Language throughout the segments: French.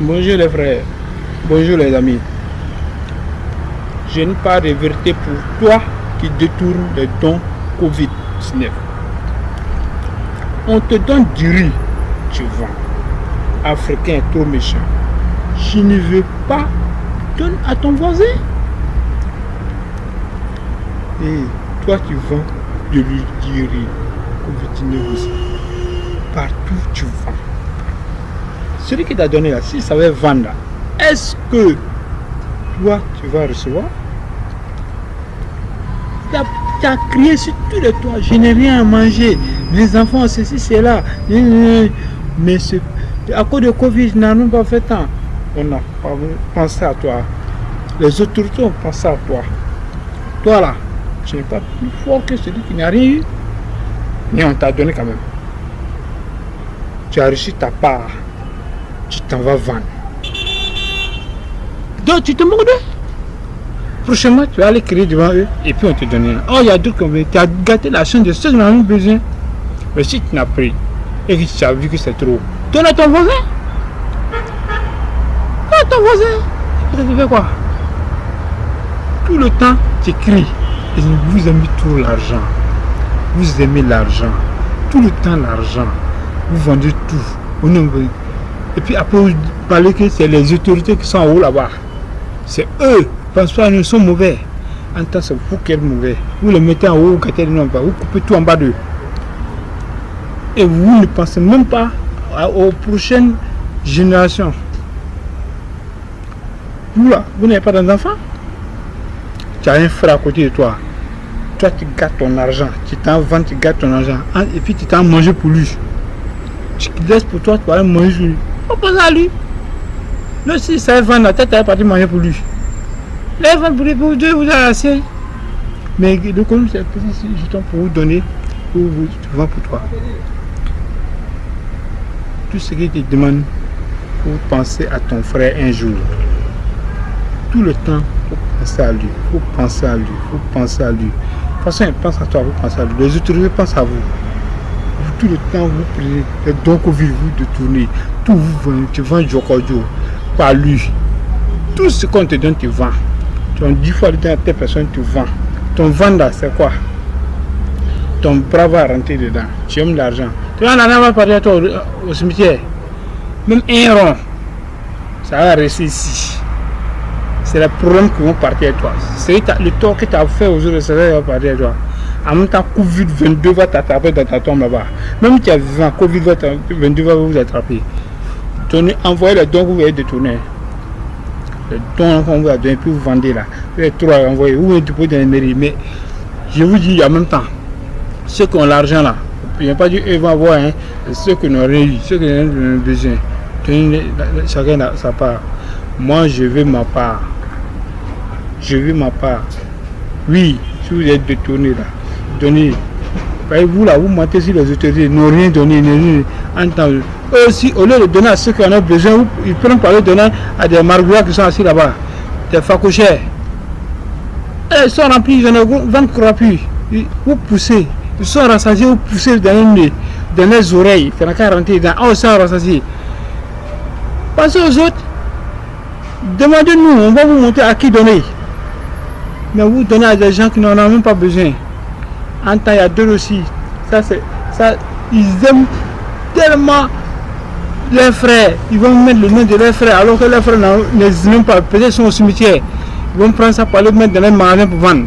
Bonjour les frères, bonjour les amis. Je n'ai pas de vérité pour toi qui détourne les dons Covid-19. On te donne du riz, tu vends. Africain trop méchant. Je ne veux pas, donne à ton voisin. Et toi tu vends du riz, Covid-19 aussi. Partout tu vends. Celui qui t'a donné là, s'il savait vendre, est-ce que toi tu vas recevoir? Tu as crié sur tous les toits, je n'ai rien à manger, mes enfants, ceci, c'est là. Mais à cause de Covid, nous n'avons pas fait tant. On n'a pas pensé à toi. Les autorités ont pensé à toi. Toi là, tu n'es pas plus fort que celui qui n'a rien eu. Mais on t'a donné quand même. Tu as reçu ta part. Tu t'en vas vendre. Donc tu te moques d'eux. Prochainement, tu vas aller crier devant eux et puis on te donne. Oh, il y a d'autres qui ont besoin. Tu as gâté la chance de ceux qui n'en ont besoin. Mais si tu n'as pris et que tu as vu que c'est trop, donne à ton voisin. Donne à ton voisin. Tu fais quoi? Tout le temps, tu cries. Et vous aimez trop l'argent. Vous aimez l'argent. Tout le temps, l'argent. Vous vendez tout. Et puis après, vous parlez que c'est les autorités qui sont en haut là-bas. C'est eux. Pensez-vous, ils sont mauvais. En tant que c'est vous qui êtes mauvais. Vous les mettez en haut, vous gâtez les noms, vous coupez tout en bas d'eux. Et vous ne pensez même pas aux prochaines générations. Vous là, vous n'avez pas d'enfants. Tu as un frère à côté de toi. Toi, tu gâtes ton argent. Tu t'en vends, tu gâtes ton argent. Et puis tu t'en manges pour lui. Tu laisses pour toi, tu vas aller manger pour lui. On pense à lui. Là, si ça va vendre la tête, tu vas partir manger pour lui. Là, il va pour deux, vous avez assez. Mais le commun, c'est un petit jeton pour vous donner, pour vous vendre pour toi. Tout ce qu'il te demande, pour penser à ton frère un jour. Tout le temps, il faut penser à lui. Il faut penser à lui. Il faut penser à lui. De toute façon, il pense à toi, vous pensez à lui. Les autorités pensent à vous. Tout le temps, vous prenez les dons que vous détournez. Tout vous vendez, tu vends Jokojo, pas lui. Tout ce qu'on te donne, tu vends. Tu as 10 fois le temps à telle personne, tu vends. Ton vendeur, c'est quoi? Ton bras va rentrer dedans. Tu aimes l'argent. Tu vas en parler à toi au cimetière. Même un rond, ça va rester ici. C'est le problème qui vont partir à toi. C'est le tort que tu as fait aux autres, ça va partir à toi. En même temps, Covid-22 va t'attraper dans ta tombe là-bas. Même si tu as vivant, Covid-22 va vous attraper. Envoyez les dons que vous avez détournés. Les dons qu'on vous a donné, puis vous vendez là. Vous avez trois envoyés, vous déposez dans les mairies. Mais je vous dis en même temps, ceux qui ont l'argent là, il n'y a pas dit qu'ils vont avoir, hein, ceux qui n'ont rien eu, ceux qui n'ont rien besoin. Chacun a sa part. Moi, je veux ma part. Je veux ma part. Oui, si vous êtes détourné là, donnez. Vous là, vous mentez sur les autorités, ils n'ont rien donné, entendu. Eux aussi, au lieu de donner à ceux qui en ont besoin, ils prennent par le donner à des margois qui sont assis là-bas, des facochères. Ils sont remplis, ils en ont 20 crapus. Vous poussez, ils sont rassasiés, vous poussez dans les oreilles, il n'y a qu'à rentrer dedans. Ah, ils sont rassasiés. Pensez aux autres. Demandez-nous, on va vous montrer à qui donner. Mais vous donnez à des gens qui n'en ont même pas besoin. En temps, il y a deux aussi. Ils aiment tellement leurs frères. Ils vont mettre le nom de leurs frères alors que leurs frères n'existent même pas. Peut-être sont au cimetière. Ils vont prendre ça pour aller mettre dans les magasins pour vendre.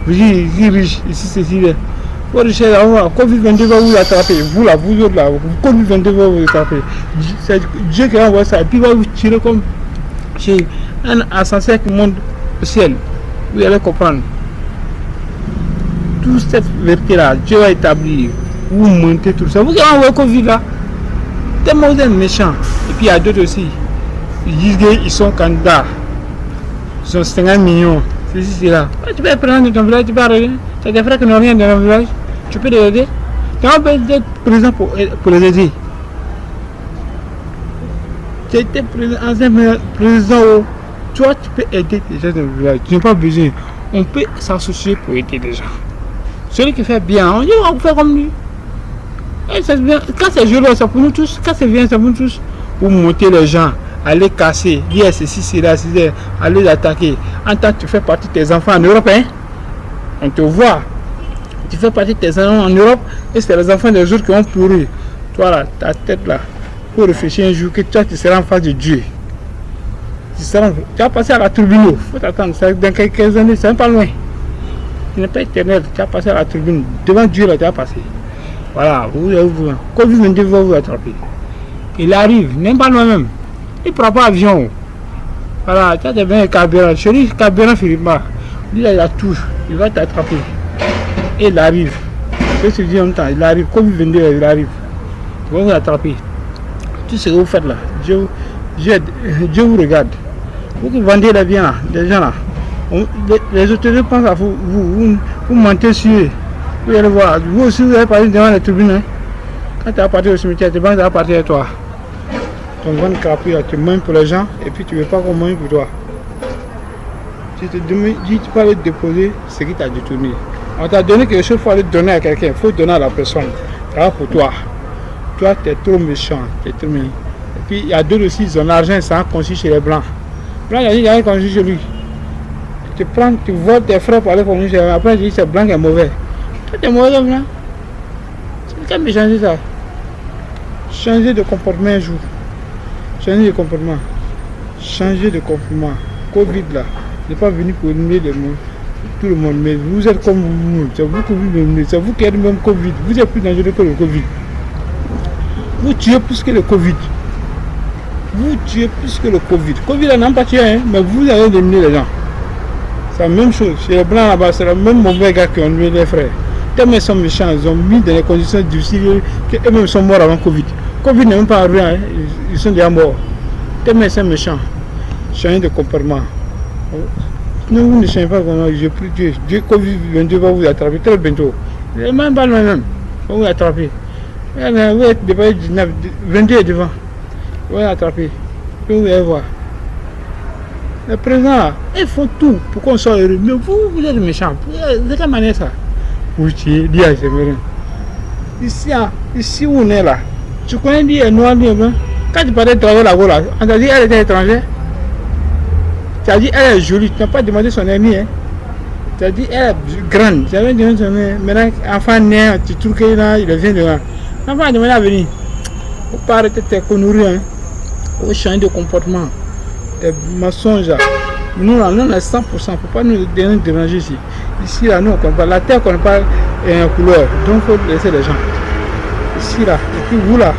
Vous dites, ici riche, ici ceci. Vos richesses, Covid-22 va vous attraper. Vous là, vous autres là, Covid-22 va vous attraper. C'est Dieu qui envoie ça. Et puis il va vous tirer comme chez un ascenseur qui monte au ciel. Vous allez comprendre. Toute cette vérité-là, Dieu va établir. Vous montez tout ça. Vous allez envoyer Covid là. Tellement vous êtes méchants. Et puis il y a d'autres aussi. Ils disent qu'ils sont candidats. Ils sont 50 millions. C'est là. Tu peux prendre dans ton village, tu peux arrêter. Tu as des frères qui n'ont rien dans ton village. Tu peux les aider. Tu peux être présent pour les aider. Tu étais ancien président. Toi, tu peux aider les gens dans le village. Tu n'as pas besoin. On peut s'associer pour aider les gens. Celui qui fait bien, on dit on fait comme lui. Et c'est bien. Quand c'est joli, c'est pour nous tous. Quand c'est bien, c'est pour nous tous. pour monter les gens, aller casser, dire ceci, cela, aller les attaquer. En tant que tu fais partie de tes enfants en Europe, hein? On te voit. Tu fais partie de tes enfants en Europe et c'est les enfants des autres qui ont pleuré. Toi là, ta tête là, pour réfléchir un jour que toi tu seras en face de Dieu. Tu vas passer à la tribune. Il faut t'attendre. Dans quelques années, c'est pas loin. Tu n'es pas éternel. Tu vas passer à la tribune. Devant Dieu là, tu vas passer. Voilà. Covid-19 va vous attraper. Il arrive, même pas loin même. Il ne prend pas avion. Voilà, tu as bien un carburant. Je dis carburant Philippe. Lui là, il a tout. Il va t'attraper. Et il arrive. Je te dis en même temps, il arrive. Covid-19, il arrive. Il va vous attraper. Tout ce que vous faites là, Dieu vous regarde. Vous qui vendez les biens là, les gens là, les autorités pensent à vous, vous mentez sur eux. Vous allez voir, vous aussi vous allez partir devant les tribunes. Hein. Quand tu vas partir au cimetière, tu penses que ça va partir à toi. Ton ventre crapule, tu manges pour les gens et puis tu ne veux pas qu'on mange pour toi. Tu te dis, tu peux aller déposer ce qui t'a détourné. On t'a donné quelque chose, il faut aller donner à quelqu'un, il faut donner à la personne. Ça va pour toi. Toi, tu es trop méchant, tu es trop méchant. Et puis il y a d'autres aussi, ils ont l'argent, ça a conçu chez les blancs. Blanc, il y a rien conçu chez lui. Tu prends, tu voles tes frères pour aller conçu chez les blancs. Après, tu dis que c'est blanc qui est mauvais. Toi, tu es mauvais comme blanc. C'est quand même changer ça. Changer de comportement un jour. Changer de comportement. Changer de comportement. Covid là, n'est pas venu pour éliminer tout le monde. Mais vous êtes comme vous. C'est vous que vous éliminez. C'est vous qui êtes même Covid. Vous êtes plus dangereux que le Covid. Vous tuez plus que le Covid. Vous tuez plus que le Covid. Covid n'a pas tué, hein, mais vous avez éliminé les gens. C'est la même chose. Chez les blancs là-bas, c'est le même mauvais gars qui ont tué les frères. Tellement ils sont méchants, ils ont mis dans les conditions difficiles qu'eux-mêmes sont morts avant Covid. Covid n'est même pas arrivé, hein, ils sont déjà morts. Tellement ils sont méchants. Changez de comportement. Non, vous ne changez pas comment je prie Dieu. Dieu, Covid-22 va vous attraper très bientôt. Même pas loin-même. Va vous attraper. Vous êtes devant 19, 22 est devant. Vous allez attraper. Vous allez voir. Les présidents, ils font tout pour qu'on soit heureux. Mais vous êtes méchants. De quelle manière ça? Vous tuez, dis à ces mères. Ici où on est là, tu connais dit noir, dit blanc. Quand tu parlais de travailler là-bas, on t'a dit elle était étrangère. Tu as dit elle est jolie. Tu n'as pas demandé son ami. Hein. Tu as dit elle est grande. Tu avais demandé son ami. Maintenant, enfant né, tu trouves qu'il vient devant. L'enfant a demandé à venir. Il ne faut pas arrêter tes conneries. Hein. Il faut changer de comportement. Des mensonges. Nous, là, nous, on est 100%. Il ne faut pas nous déranger ici. Ici, là, nous, on ne connaît pas. La terre, on ne connaît pas une couleur. Donc, il faut laisser les gens. Ici, là. Et puis, vous, là,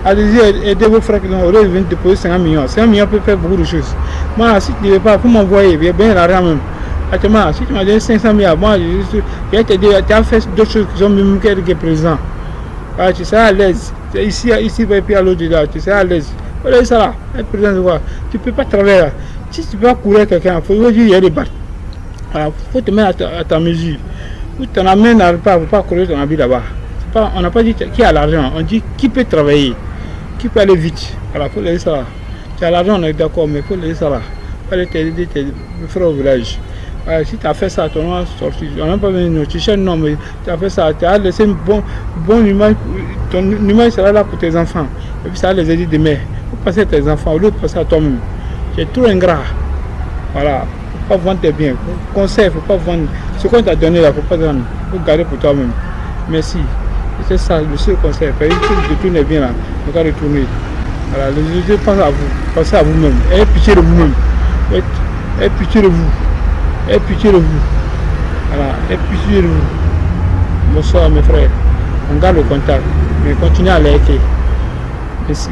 allez-y, aidez vos frères qui ont viennent déposer 50 millions. 50 millions peut faire beaucoup de choses. Moi, si tu ne veux pas, pour m'envoyer, il y a bien l'argent même. Actuellement, si tu m'as donné 500 millions, moi, je vais te dire, tu as fait d'autres choses qui sont même que présent. Ah, tu seras à l'aise. Ici, et puis à l'autre, là, tu seras à l'aise. Voilà ça là, être présent de voir. Tu ne peux pas travailler là. Si tu peux courir quelqu'un, il faut dire qu'il y a des battes. Il faut te mettre à ta mesure. Ou tu n'amènes pas, il ne faut pas courir ton habit là-bas. On n'a pas dit qui a l'argent, on dit qui peut travailler, qui peut aller vite. Voilà, il faut laisser ça là. Tu as l'argent, on est d'accord, mais il faut laisser ça là. Il faut aller t'aider tes frères au village. Voilà, si tu as fait ça, ton nom est sorti. On n'a pas besoin tu cherches non, mais tu as fait ça, tu as laissé une bonne image. Ton image sera là pour tes enfants. Et puis ça va les aider demain. Il faut passer à tes enfants au lieu de passer à toi-même. Tu es trop ingrat. Voilà. Il ne faut pas vendre tes biens. Conseil, il ne faut pas vendre. Ce qu'on t'a donné là, il ne faut pas vendre. Il faut garder pour toi-même. Merci. C'est ça le seul conseil. Si tu détournes bien là, il faut pas retourner. Voilà. Les gens pensent à vous. Pensez à vous-même. Ayez pitié de vous-même. Ayez pitié de vous. Ayez pitié de vous. Voilà. Ayez pitié de vous. Bonsoir mes frères. On garde le contact. Mais continuez à liker. Merci.